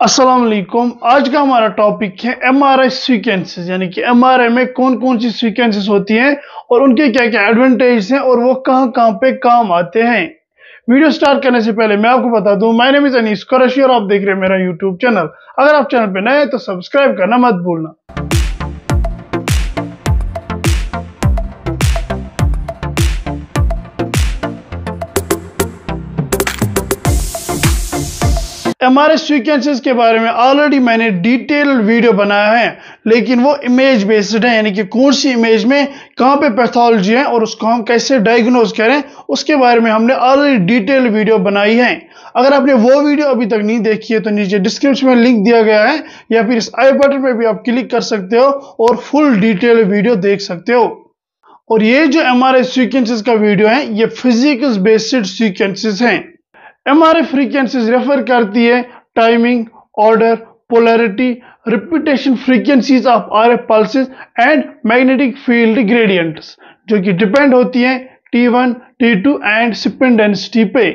अस्सलाम वालेकुम। आज का हमारा टॉपिक है एमआरआई सीक्वेंसेस, यानी कि एमआरआई में कौन कौन सी सीक्वेंसेस होती हैं और उनके क्या क्या एडवांटेज हैं और वो कहाँ कहाँ पे काम आते हैं। वीडियो स्टार्ट करने से पहले मैं आपको बता दूं, my name is Anees Qureshi और आप देख रहे हैं मेरा यूट्यूब चैनल। अगर आप चैनल पे नए हैं तो सब्सक्राइब करना मत भूलना। एमआरआई सीक्वेंसेस के बारे में ऑलरेडी मैंने डिटेल वीडियो बनाया है, लेकिन वो इमेज बेस्ड है, यानी कि कौन सी इमेज में कहाँ पे पैथोलॉजी है और उसको हम कैसे डायग्नोज करें उसके बारे में हमने ऑलरेडी डिटेल वीडियो बनाई है। अगर आपने वो वीडियो अभी तक नहीं देखी है तो नीचे डिस्क्रिप्शन में लिंक दिया गया है या फिर इस आई बटन पे भी आप क्लिक कर सकते हो और फुल डिटेल वीडियो देख सकते हो। और ये जो एमआरआई सीक्वेंसेस का वीडियो है ये फिजिक्स बेस्ड सीक्वेंसेस हैं। एमआरआई फ्रीक्वेंसीज रेफर करती है timing, order, polarity, repetition frequencies of RF pulses and magnetic field gradients, जो कि डिपेंड होती हैं T1, T2 and spin density पे।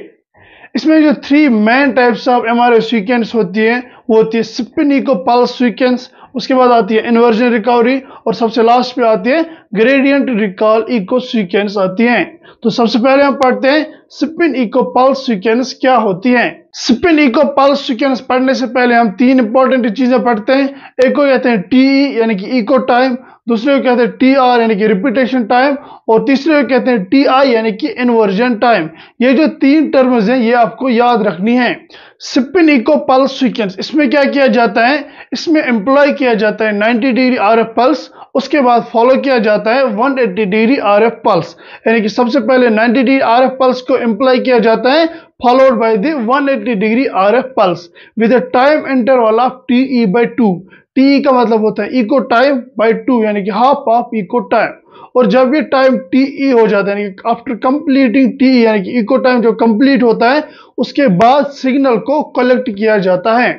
इसमें जो three main types of MRI sequence होती है वो होती है स्पिन इको पल्स सीक्वेंस, उसके बाद आती है इन्वर्जन रिकवरी और सबसे लास्ट पे आती है ग्रेडियंट रिकॉल इको सीक्वेंस आती हैं। तो सबसे पहले हम पढ़ते हैं स्पिन इको पल्स सीक्वेंस क्या होती है। स्पिन इको पल्स सीक्वेंस पढ़ने से पहले हम तीन इंपॉर्टेंट चीजें पढ़ते हैं। एक को कहते हैं टीई यानी कि इको टाइम, दूसरे को कहते हैं टीआर यानी कि रिपीटेशन टाइम और तीसरे को कहते हैं टीआई यानी कि इन्वर्जन टाइम। ये जो तीन टर्म्स हैं ये आपको याद रखनी है। स्पिन इको पल्स सीक्वेंस, इसमें क्या किया जाता है, इसमें एम्प्लॉय किया जाता है 90 डिग्री आरएफ पल्स, उसके बाद फॉलो किया जाता है 180 डिग्री आरएफ पल्स, यानी कि सबसे पहले 90 डिग्री आरएफ पल्स को एम्प्लॉय किया जाता है followed by the 180 degree RF pulse with a time interval of TE/2। T का मतलब होता है इको टाइम बाय 2 यानी कि हाफ ऑफ इको टाइम। और जब ये टाइम टी हो जाता है यानी कि आफ्टर कंप्लीटिंग टी यानी कि इको टाइम जो कंप्लीट होता है उसके बाद सिग्नल को कलेक्ट किया जाता है,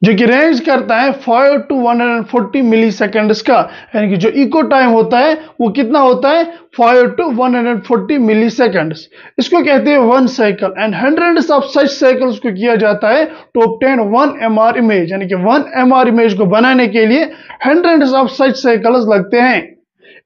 जो कि रेंज करता है 5 to 140 मिली सेकेंड्स का, यानी कि जो इको टाइम होता है वो कितना होता है 5 to 140 मिली सेकेंड्स। इसको कहते हैं one cycle and hundreds of such cycles को किया जाता है to obtain one MR image, यानी कि वन एमआर इमेज को बनाने के लिए हंड्रेड्स ऑफ सच साइकिल्स लगते हैं।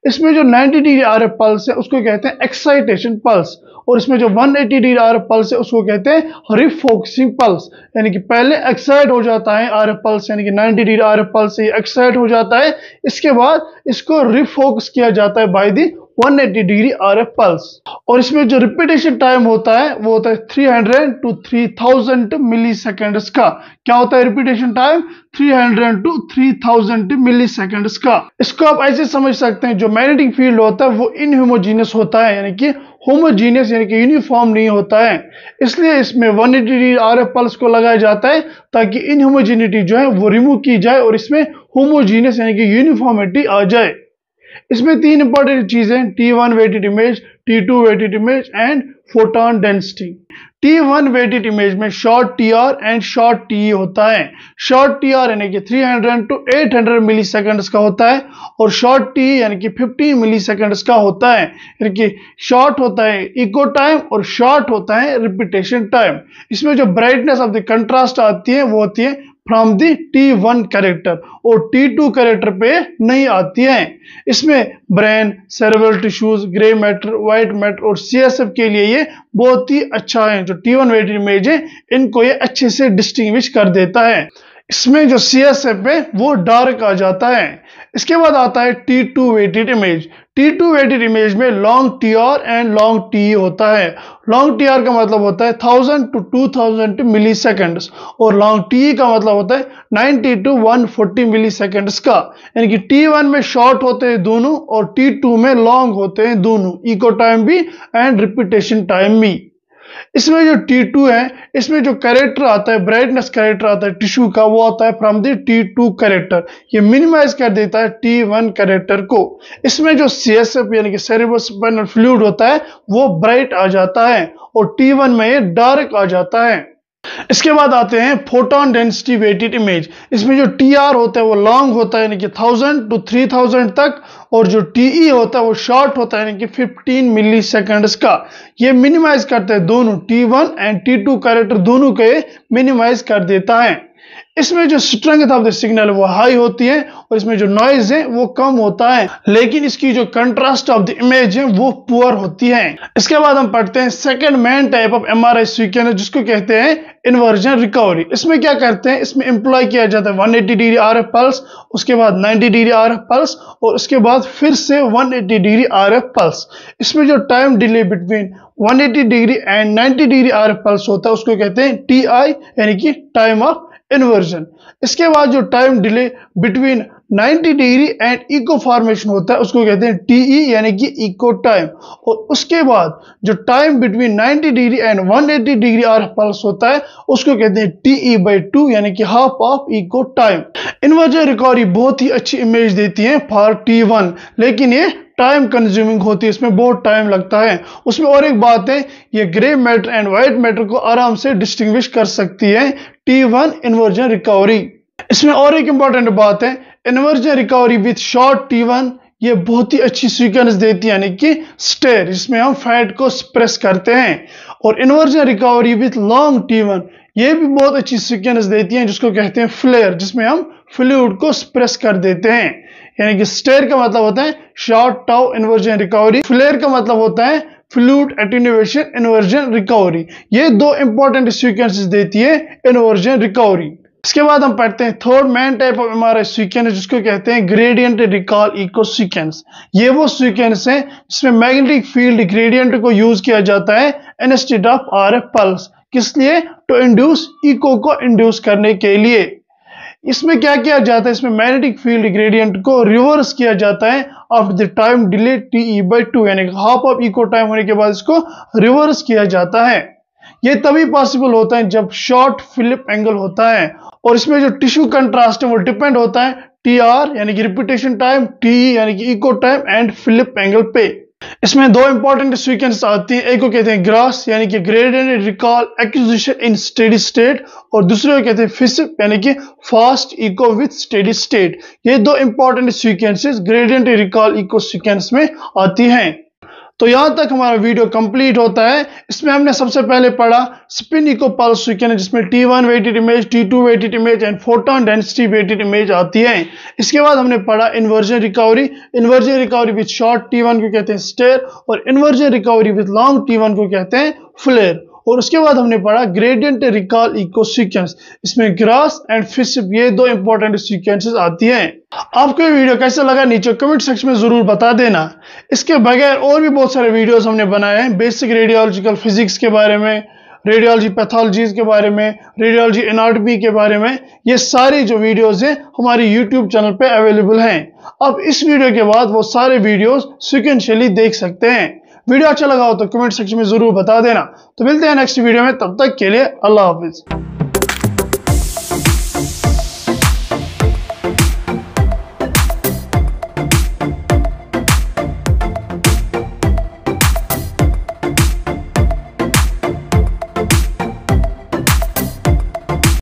इसमें जो 90 डिग्री आरएफ पल्स है उसको कहते हैं एक्साइटेशन पल्स और इसमें जो 180 डिग्री आरएफ पल्स है उसको कहते हैं रिफोकसिंग पल्स, यानी कि पहले एक्साइट हो जाता है आरएफ पल्स यानी कि 90 डिग्री आरएफ पल्स से एक्साइट हो जाता है, इसके बाद इसको रिफोकस किया जाता है by the 180 degree RF pulse. और इसमें जो रिपीटेशन टाइम होता है वो होता है 300 to 3000 मिली सेकेंड्स का। क्या होता है repetition time 300 to 3000 milliseconds का। इसको आप ऐसे समझ सकते हैं जो मैग्नेटिक फील्ड होता है वो इनहोमोजीनियस होता है, यानी कि होमोजीनियस यानी कि यूनिफॉर्म नहीं होता है, इसलिए इसमें 180 डिग्री आरएफ पल्स को लगाया जाता है ताकि इनहोमोजीनिटी जो है वो रिमूव की जाए और इसमें होमोजीनियस यानी कि यूनिफॉर्मिटी आ जाए। इसमें तीन इंपॉर्टेंट चीजें T1 weighted image, T2 weighted image and photon density. T1 weighted image में short TR and short TE होता है। शॉर्ट TR यानी कि 300 to 800 मिली सेकेंड्स का होता है और शॉर्ट TE यानी कि 15 मिली सेकेंड्स का होता है, यानी कि शॉर्ट होता है इको टाइम और शॉर्ट होता है रिपीटेशन टाइम। इसमें जो ब्राइटनेस ऑफ द कंट्रास्ट आती है वो होती है फ्रॉम दी T1 कैरेक्टर और T2 कैरेक्टर पे नहीं आती है। इसमें brain, cerebral tissues, grey matter, white matter और CSF के लिए ये बहुत ही अच्छा है। जो T1 वेटेड इमेज है इनको ये अच्छे से डिस्टिंग्विश कर देता है। इसमें जो CSF है वो डार्क आ जाता है। इसके बाद आता है T2 weighted image. T2 weighted image में long TR and long TE होता है। लॉन्ग TR का मतलब होता है 1000 to 2000 मिली सेकेंड्स और लॉन्ग TE का मतलब होता है 90 to 140 मिली सेकेंड्स का, यानी कि T1 में शॉर्ट होते हैं दोनों और T2 में लॉन्ग होते हैं दोनों, इको टाइम भी एंड रिपीटेशन टाइम भी। इसमें जो T2 है इसमें जो कैरेक्टर आता है, ब्राइटनेस कैरेक्टर आता है टिश्यू का, वो आता है फ्रॉम द T2 कैरेक्टर। ये मिनिमाइज कर देता है T1 कैरेक्टर को। इसमें जो CSF यानी कि सेरेब्रोस्पाइनल फ्लूइड होता है वो ब्राइट आ जाता है और T1 में ये डार्क आ जाता है। इसके बाद आते हैं फोटोन डेंसिटी वेटेड इमेज। इसमें जो TR होता है वो लॉन्ग होता है यानी कि 1000 to 3000 तक और जो TE होता है वो शॉर्ट होता है यानी कि 15 मिली सेकेंड्स का। ये मिनिमाइज करता है दोनों T1 एंड T2 कैरेक्टर दोनों के मिनिमाइज कर देता है। इसमें जो स्ट्रेंथ ऑफ द सिग्नल वो हाई होती है और इसमें जो नॉइज है वो कम होता है, लेकिन इसकी जो कंट्रास्ट ऑफ द इमेज है वो पुअर होती है। इसके बाद हम पढ़ते हैं second main type of MRI sequence, जिसको कहते हैं इन्वर्जन रिकवरी। इसमें क्या करते हैं, इसमें एम्प्लॉय किया जाता है 180 डिग्री आरएफ पल्स, उसके बाद 90 डिग्री आरएफ पल्स और उसके बाद फिर से 180 डिग्री आरएफ पल्स। इसमें जो time delay between 180 degree and 90 degree RF pulse होता है उसको कहते हैं टीआई, यानी कि टाइम ऑफ इन्वर्जन। इसके बाद जो time delay between 90 degree and echo formation होता है उसको कहते हैं टीई, यानी कि इको टाइम। और उसके बाद जो time between 90 degree and 180 degree RF pulse होता है उसको कहते हैं TE/2, यानी कि half of echo time. Inversion recovery बहुत ही अच्छी इमेज देती है फॉर T1, लेकिन ये टाइम कंज्यूमिंग होती है, इसमें बहुत टाइम लगता है। उसमें और एक बात है, ये grey matter and white matter को आराम से डिस्टिंग्विश कर सकती है T1 इन्वर्जन रिकवरी। इसमें और एक इंपॉर्टेंट बात है, inversion recovery with short T1 ये बहुत ही अच्छी सीक्वेंस देती है, यानी कि स्टेयर, जिसमें हम फैट को सप्रेस करते हैं। और inversion recovery with long T1 ये भी बहुत अच्छी सीक्वेंस देती है, जिसको कहते हैं फ्लेयर, जिसमें हम फ्लूइड को सप्रेस कर देते हैं। यानी कि स्टेयर का मतलब होता है short tau inversion recovery, FLAIR का मतलब होता है फ्लूइड एटेन्युएशन इन्वर्जन रिकवरी। ये दो इंपॉर्टेंट सीक्वेंसेस देती है इन्वर्जन रिकवरी। इसके बाद हम पढ़ते हैं third main type of MRI sequence, जिसको कहते हैं ग्रेडियंट रिकॉल इको सीक्वेंस। ये वो सीक्वेंस है जिसमें मैग्नेटिक फील्ड ग्रेडियंट को यूज किया जाता है इंस्टेड ऑफ आरएफ पल्स। किस लिए? टू इंड्यूस इको को इंड्यूस करने के लिए। इसमें क्या किया जाता है, इसमें मैग्नेटिक फील्ड ग्रेडियंट को रिवर्स किया जाता है after the time delay TE/2, यानी हाफ ऑफ इको टाइम होने के बाद इसको रिवर्स किया जाता है। ये तभी पॉसिबल होता है जब शॉर्ट फिलिप एंगल होता है। और इसमें जो टिश्यू कंट्रास्ट है वो डिपेंड होता है TR, यानी कि रिपीटेशन टाइम, TE यानी कि echo time and flip angle पे। इसमें दो इंपॉर्टेंट सीक्वेंस आती हैं, एक को कहते हैं ग्रास यानी कि gradient recall acquisition in steady state, और दूसरे को कहते हैं फिसिप यानी कि fast echo with steady state. ये दो important sequences gradient recall echo sequence में आती हैं। तो यहां तक हमारा वीडियो कंप्लीट होता है। इसमें हमने सबसे पहले पढ़ा स्पिन इको पल्स सीक्वेंस, जिसमें T1 weighted image, T2 weighted image and photon density weighted image आती है। इसके बाद हमने पढ़ा inversion recovery. Inversion recovery with short T1 को कहते हैं स्टेयर, और inversion recovery with long T1 को कहते हैं फ्लेयर। और उसके बाद हमने पढ़ा ग्रेडियंट रिकॉल इको सीक्वेंस, इसमें ग्रास एंड फिसिप ये दो इंपॉर्टेंट सीक्वेंसेस आती हैं। आपको ये वीडियो कैसा लगा नीचे कमेंट सेक्शन में जरूर बता देना। इसके बगैर और भी बहुत सारे वीडियोस हमने बनाए हैं, बेसिक रेडियोलॉजिकल फिजिक्स के बारे में, रेडियोलॉजी पैथोलॉजीज के बारे में, रेडियोलॉजी एनाटॉमी के बारे में। ये सारी जो वीडियोस हैं हमारे यूट्यूब चैनल पे अवेलेबल हैं। अब इस वीडियो के बाद वो सारे वीडियोस सीक्वेंशियली देख सकते हैं। वीडियो अच्छा लगा हो तो कमेंट सेक्शन में जरूर बता देना। तो मिलते हैं नेक्स्ट वीडियो में, तब तक के लिए अल्लाह हाफिज।